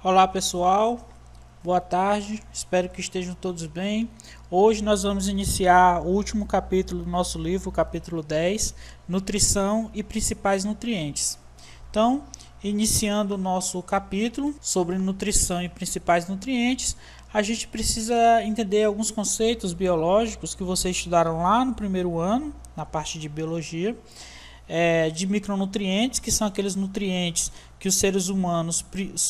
Olá pessoal, boa tarde, espero que estejam todos bem. Hoje nós vamos iniciar o último capítulo do nosso livro, o capítulo 10, Nutrição e Principais Nutrientes. Então, iniciando o nosso capítulo sobre nutrição e principais nutrientes, a gente precisa entender alguns conceitos biológicos que vocês estudaram lá no primeiro ano, na parte de biologia. De micronutrientes, que são aqueles nutrientes que os seres humanos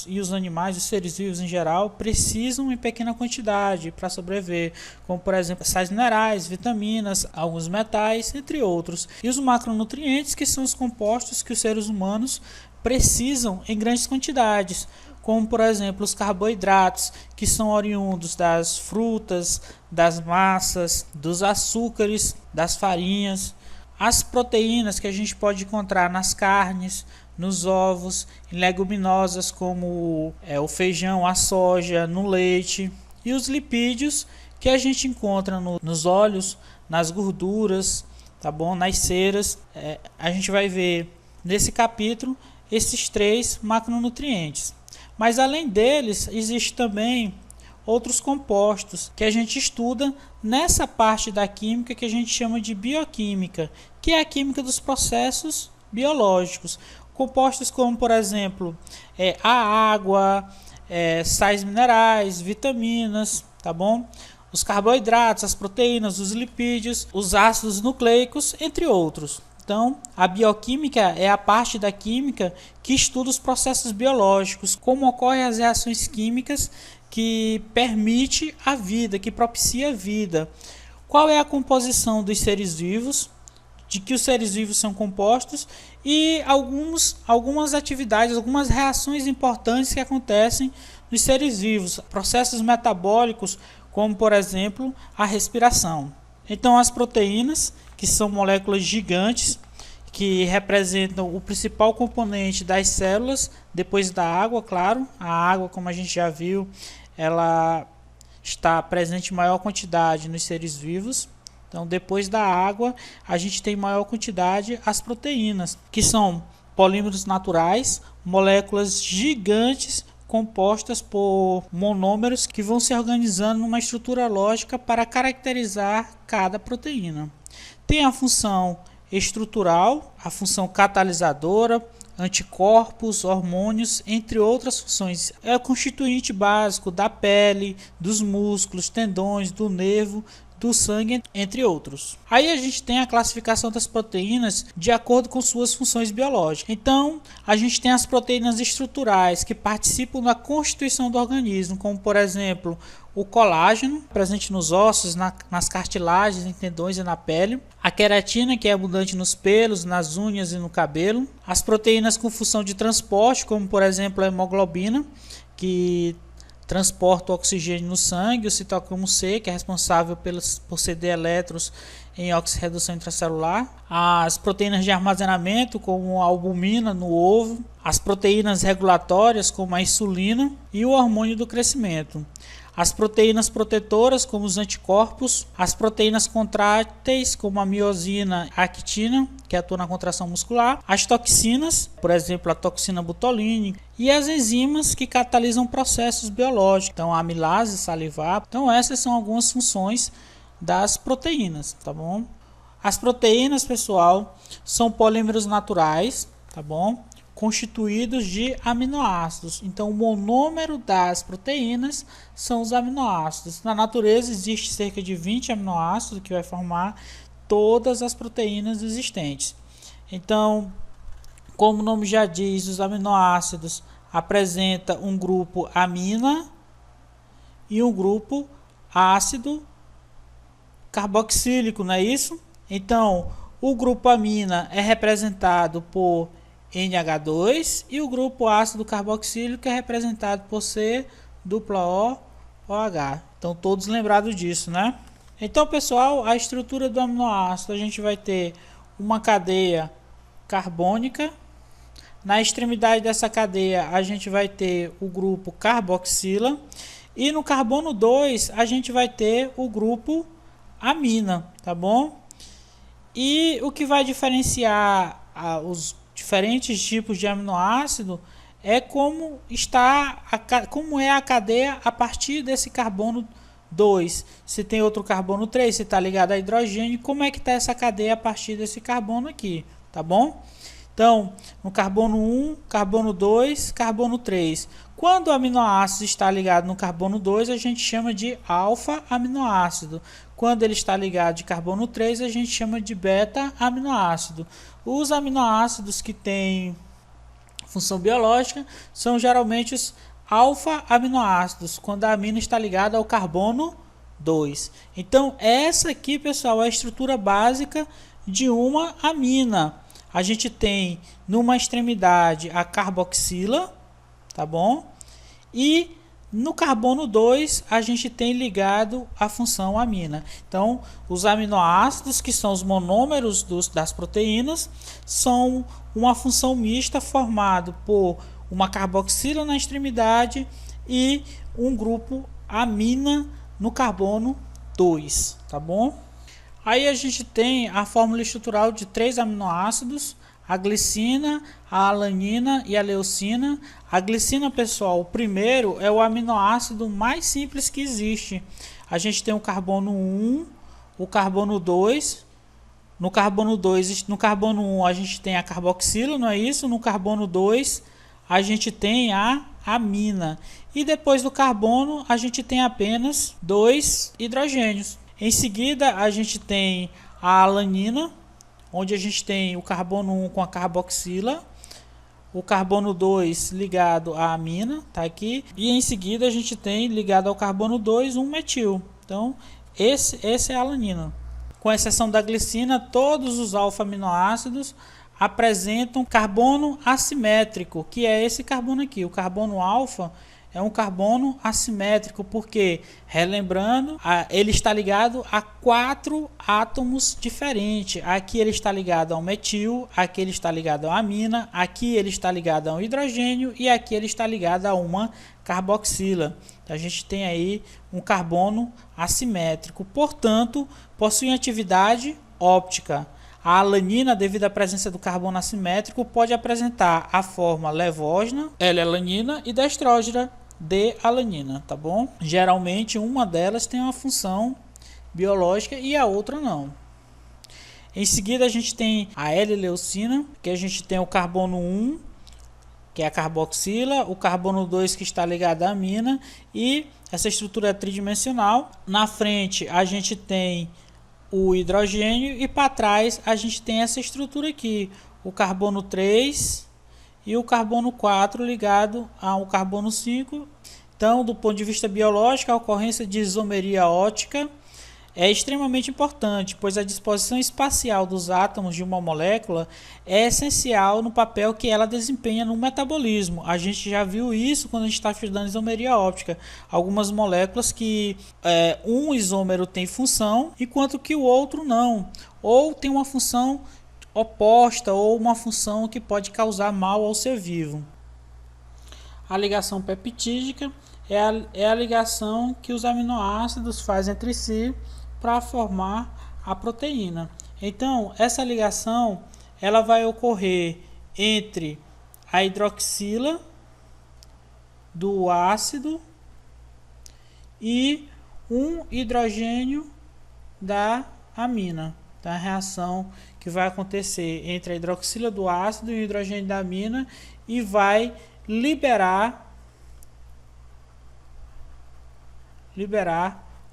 e os animais, os seres vivos em geral, precisam em pequena quantidade para sobreviver, como por exemplo sais minerais, vitaminas, alguns metais, entre outros. E os macronutrientes, que são os compostos que os seres humanos precisam em grandes quantidades, como por exemplo os carboidratos, que são oriundos das frutas, das massas, dos açúcares, das farinhas. As proteínas que a gente pode encontrar nas carnes, nos ovos, em leguminosas como o feijão, a soja, no leite. E os lipídios que a gente encontra nos óleos, nas gorduras, tá bom? Nas ceras. A gente vai ver nesse capítulo esses três macronutrientes. Mas além deles, existe também outros compostos que a gente estuda nessa parte da química que a gente chama de bioquímica, que é a química dos processos biológicos. Compostos como, por exemplo, a água, sais minerais, vitaminas, tá bom? Os carboidratos, as proteínas, os lipídios, os ácidos nucleicos, entre outros. Então, a bioquímica é a parte da química que estuda os processos biológicos, como ocorrem as reações químicas que permite a vida, que propicia a vida. Qual é a composição dos seres vivos, de que os seres vivos são compostos e algumas atividades, algumas reações importantes que acontecem nos seres vivos, processos metabólicos, como por exemplo a respiração. Então as proteínas, que são moléculas gigantes, que representam o principal componente das células, depois da água, claro. A água, como a gente já viu, ela está presente em maior quantidade nos seres vivos. Então, depois da água, a gente tem maior quantidade as proteínas, que são polímeros naturais, moléculas gigantes compostas por monômeros que vão se organizando numa estrutura lógica para caracterizar cada proteína. Tem a função estrutural, a função catalisadora, anticorpos, hormônios, entre outras funções. É o constituinte básico da pele, dos músculos, tendões, do nervo, do sangue, entre outros. Aí a gente tem a classificação das proteínas de acordo com suas funções biológicas. Então, a gente tem as proteínas estruturais que participam da constituição do organismo, como por exemplo, o colágeno, presente nos ossos, nas cartilagens, em tendões e na pele. A queratina, que é abundante nos pelos, nas unhas e no cabelo. As proteínas com função de transporte, como por exemplo a hemoglobina, que transporta o oxigênio no sangue, o citocromo C, que é responsável por ceder elétrons em oxirredução intracelular, as proteínas de armazenamento, como a albumina no ovo, as proteínas regulatórias, como a insulina, e o hormônio do crescimento. As proteínas protetoras, como os anticorpos, as proteínas contráteis, como a miosina e a actina, que atua na contração muscular, as toxinas, por exemplo, a toxina botulínica, e as enzimas que catalisam processos biológicos, então a amilase salivar. Então essas são algumas funções das proteínas, tá bom? As proteínas, pessoal, são polímeros naturais, tá bom? Constituídos de aminoácidos. Então, o monômero das proteínas são os aminoácidos. Na natureza existe cerca de 20 aminoácidos que vai formar todas as proteínas existentes. Então, como o nome já diz, os aminoácidos apresentam um grupo amina e um grupo ácido carboxílico, não é isso? Então, o grupo amina é representado por NH2 e o grupo ácido carboxílico é representado por C-OH. Então todos lembrados disso, né? Então, pessoal, a estrutura do aminoácido, a gente vai ter uma cadeia carbônica. Na extremidade dessa cadeia a gente vai ter o grupo carboxila e no carbono 2 a gente vai ter o grupo amina, tá bom? E o que vai diferenciar os diferentes tipos de aminoácido é como como é a cadeia a partir desse carbono 2. Se tem outro carbono 3, se está ligado a hidrogênio, como é que está essa cadeia a partir desse carbono aqui, tá bom? Então, no carbono 1, carbono 2, carbono 3. Quando o aminoácido está ligado no carbono 2, a gente chama de alfa-aminoácido. Quando ele está ligado de carbono 3, a gente chama de beta-aminoácido. Os aminoácidos que têm função biológica são geralmente os alfa-aminoácidos, quando a amina está ligada ao carbono 2. Então, essa aqui, pessoal, é a estrutura básica de uma amina. A gente tem numa extremidade a carboxila, tá bom? E no carbono 2 a gente tem ligado a função amina. Então, os aminoácidos, que são os monômeros das proteínas, são uma função mista formado por uma carboxila na extremidade e um grupo amina no carbono 2, tá bom? Aí a gente tem a fórmula estrutural de 3 aminoácidos, a glicina, a alanina e a leucina. A glicina, pessoal, o primeiro é o aminoácido mais simples que existe. A gente tem o carbono 1, o carbono 2. No carbono 1 a gente tem a carboxila, não é isso? No carbono 2 a gente tem a amina. E depois do carbono a gente tem apenas 2 hidrogênios. Em seguida, a gente tem a alanina, onde a gente tem o carbono 1 com a carboxila, o carbono 2 ligado à amina, tá aqui, e em seguida a gente tem ligado ao carbono 2 um metil. Então, esse é a alanina. Com exceção da glicina, todos os alfa-aminoácidos apresentam carbono assimétrico, que é esse carbono aqui. O carbono alfa é um carbono assimétrico, porque, relembrando, ele está ligado a 4 átomos diferentes. Aqui ele está ligado ao metil, aqui ele está ligado à amina, aqui ele está ligado a um hidrogênio e aqui ele está ligado a uma carboxila. A gente tem aí um carbono assimétrico, portanto, possui atividade óptica. A alanina, devido à presença do carbono assimétrico, pode apresentar a forma levógena, L-alanina, e destrógena, D-alanina, tá bom? Geralmente uma delas tem uma função biológica e a outra não. Em seguida a gente tem a L-leucina, que a gente tem o carbono 1, que é a carboxila, o carbono 2 que está ligado à amina, e essa estrutura é tridimensional. Na frente a gente tem o hidrogênio e para trás a gente tem essa estrutura aqui, o carbono 3 e o carbono 4 ligado ao carbono 5. Então, do ponto de vista biológico, a ocorrência de isomeria ótica é extremamente importante, pois a disposição espacial dos átomos de uma molécula é essencial no papel que ela desempenha no metabolismo. A gente já viu isso quando a gente está estudando isomeria óptica. Algumas moléculas que um isômero tem função, enquanto que o outro não. Ou tem uma função oposta, ou uma função que pode causar mal ao ser vivo. A ligação peptídica é a ligação que os aminoácidos fazem entre si para formar a proteína. Então, essa ligação ela vai ocorrer entre a hidroxila do ácido e um hidrogênio da amina. Então, a reação que vai acontecer entre a hidroxila do ácido e o hidrogênio da amina e vai liberar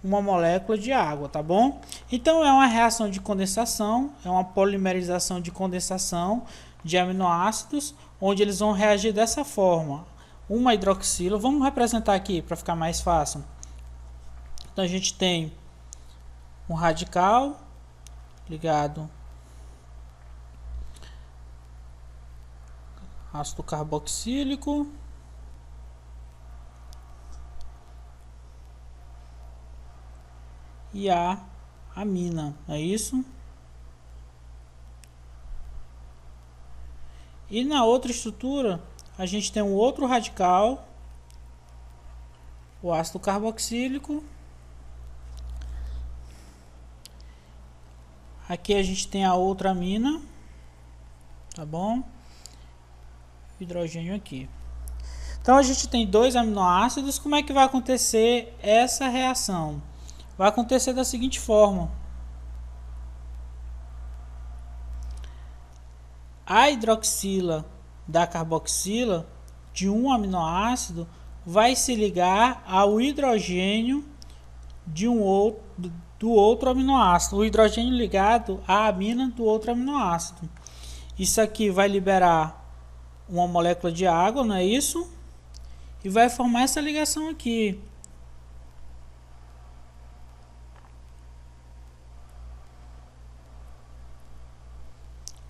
uma molécula de água, tá bom? Então é uma reação de condensação, é uma polimerização de condensação de aminoácidos, onde eles vão reagir dessa forma. Uma hidroxila, vamos representar aqui para ficar mais fácil. Então a gente tem um radical ligado ácido carboxílico e a amina, é isso? E na outra estrutura a gente tem um outro radical, o ácido carboxílico. Aqui a gente tem a outra amina, tá bom? Hidrogênio aqui. Então a gente tem 2 aminoácidos. Como é que vai acontecer essa reação? Vai acontecer da seguinte forma: a hidroxila da carboxila de um aminoácido vai se ligar ao hidrogênio de do outro aminoácido, o hidrogênio ligado à amina do outro aminoácido. Isso aqui vai liberar uma molécula de água, não é isso? E vai formar essa ligação aqui.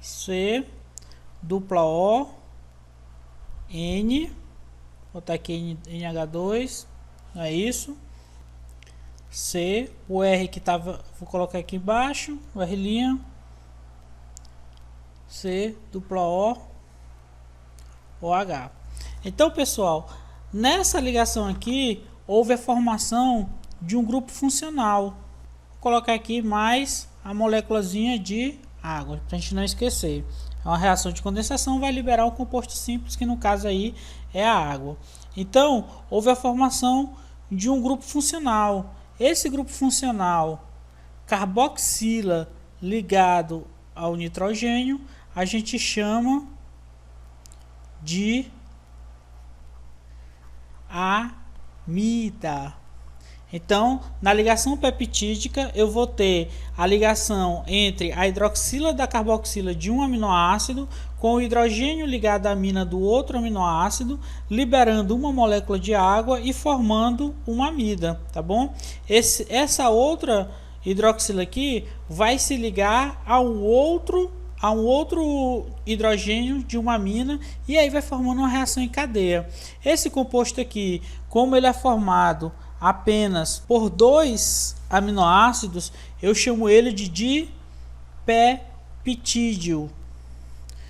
C dupla O N, vou botar aqui NH2, não é isso? C, o R que tava, vou colocar aqui embaixo, o R', C dupla O, OH. Então, pessoal, nessa ligação aqui houve a formação de um grupo funcional. Vou colocar aqui mais a moléculazinha de água, para a gente não esquecer. É uma reação de condensação, vai liberar um composto simples, que no caso aí é a água. Então, houve a formação de um grupo funcional. Esse grupo funcional, carboxila ligado ao nitrogênio, a gente chama de amida. Então, na ligação peptídica, eu vou ter a ligação entre a hidroxila da carboxila de um aminoácido com o hidrogênio ligado à amina do outro aminoácido, liberando uma molécula de água e formando uma amida, tá bom? Essa outra hidroxila aqui vai se ligar a um outro hidrogênio de uma amina e aí vai formando uma reação em cadeia. Esse composto aqui, como ele é formado apenas por 2 aminoácidos, eu chamo ele de dipeptídeo.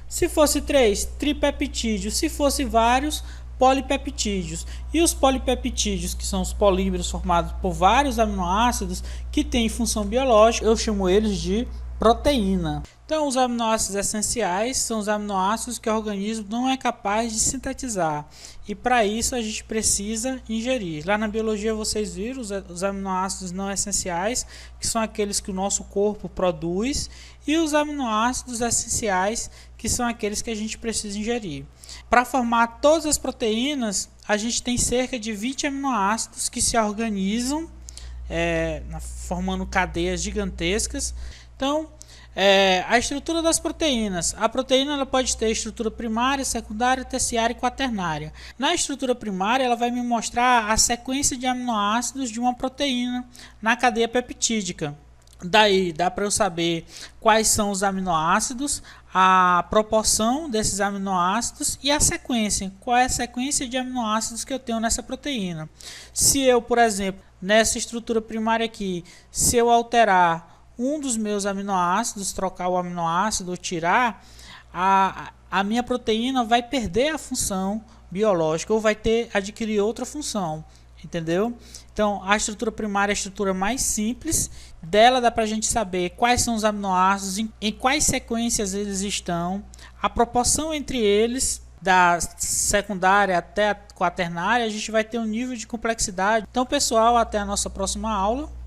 Se fosse 3, tripeptídeo. Se fosse vários, polipeptídeos. E os polipeptídeos, que são os polímeros formados por vários aminoácidos que têm função biológica, eu chamo eles de proteína. Então, os aminoácidos essenciais são os aminoácidos que o organismo não é capaz de sintetizar. E para isso a gente precisa ingerir. Lá na biologia vocês viram os aminoácidos não essenciais, que são aqueles que o nosso corpo produz, e os aminoácidos essenciais, que são aqueles que a gente precisa ingerir. Para formar todas as proteínas, a gente tem cerca de 20 aminoácidos que se organizam, formando cadeias gigantescas. Então, a estrutura das proteínas. A proteína ela pode ter estrutura primária, secundária, terciária e quaternária. Na estrutura primária, ela vai me mostrar a sequência de aminoácidos de uma proteína na cadeia peptídica. Daí dá para eu saber quais são os aminoácidos, a proporção desses aminoácidos e a sequência. Qual é a sequência de aminoácidos que eu tenho nessa proteína. Se eu, por exemplo, nessa estrutura primária aqui, se eu alterar um dos meus aminoácidos, trocar o aminoácido ou tirar, a minha proteína vai perder a função biológica ou vai adquirir outra função, entendeu? Então, a estrutura primária é a estrutura mais simples, dela dá para a gente saber quais são os aminoácidos, em quais sequências eles estão, a proporção entre eles, da secundária até a quaternária, a gente vai ter um nível de complexidade. Então, pessoal, até a nossa próxima aula.